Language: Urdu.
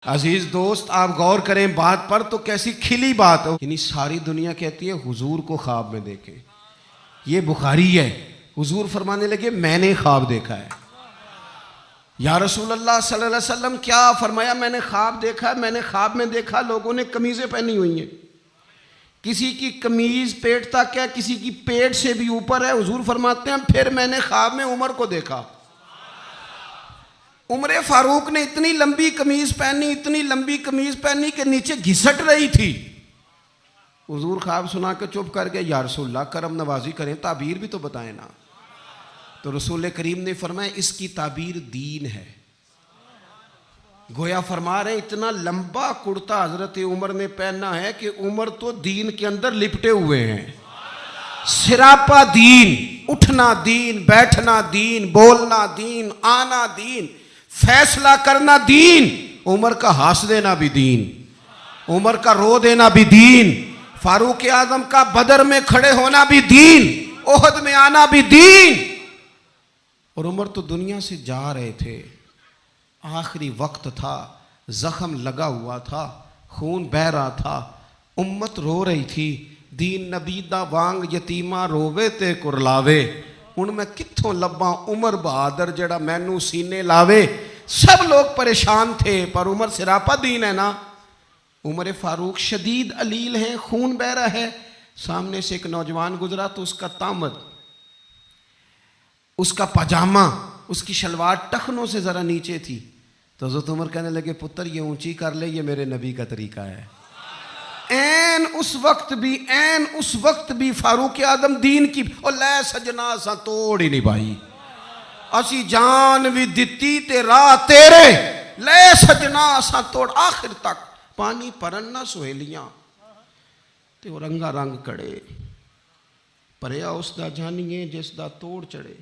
عزیز دوست آپ غور کریں بات پر تو کیسی کھلی بات ہو، یعنی ساری دنیا کہتی ہے حضور کو خواب میں دیکھیں. یہ بخاری ہے. حضور فرمانے لگے میں نے خواب دیکھا ہے. یا رسول اللہ صلی اللہ علیہ وسلم کیا فرمایا؟ میں نے خواب دیکھا ہے. میں نے خواب میں دیکھا لوگوں نے قمیضیں پہنی ہوئی ہیں، کسی کی قمیض پیٹ تک ہے، کسی کی پیٹ سے بھی اوپر ہے. حضور فرماتے ہیں پھر میں نے خواب میں عمر کو دیکھا. عمر فاروق نے اتنی لمبی قمیض پہنی، اتنی لمبی قمیض پہنی کہ نیچے گھسٹ رہی تھی. حضور خواب سنا کے چپ کر گئے. یا رسول اللہ کرم نوازی کریں، تعبیر بھی تو بتائیں نا. تو رسول کریم نے فرمایا اس کی تعبیر دین ہے. گویا فرما رہے اتنا لمبا کرتا حضرت عمر نے پہنا ہے کہ عمر تو دین کے اندر لپٹے ہوئے ہیں. سراپا دین، اٹھنا دین، بیٹھنا دین، بولنا دین، آنا دین، فیصلہ کرنا دین. عمر کا ہنس دینا بھی دین، عمر کا رو دینا بھی دین، فاروق اعظم کا بدر میں کھڑے ہونا بھی دین، احد میں آنا بھی دین. اور عمر تو دنیا سے جا رہے تھے، آخری وقت تھا، زخم لگا ہوا تھا، خون بہہ رہا تھا، امت رو رہی تھی. دین نبی دا وانگ یتیمہ رووے تے کرلاوے، ان میں کتھوں لباں عمر بہادر جڑا مینو سینے لاوے. سب لوگ پریشان تھے پر عمر سراپا دین ہے نا. عمر فاروق شدید علیل ہیں، خون بہہ رہا ہے. سامنے سے ایک نوجوان گزرا تو اس کا تامد، اس کا پاجامہ، اس کی شلوار ٹخنوں سے ذرا نیچے تھی. تو حضرت عمر کہنے لگے پتر یہ اونچی کر لے، یہ میرے نبی کا طریقہ ہے. اس وقت بھی فاروق اعظم دین کی اور لے سجنا سا توڑ ہی نہیں بھائی، اسی جان بھی دتی تے راہ تیرے، لے سجنا سا توڑ. آخر تک پانی پرن نہ سہیلیاں تے رنگا رنگ کڑے، پریا اس دا جانیے جس دا توڑ چڑھے.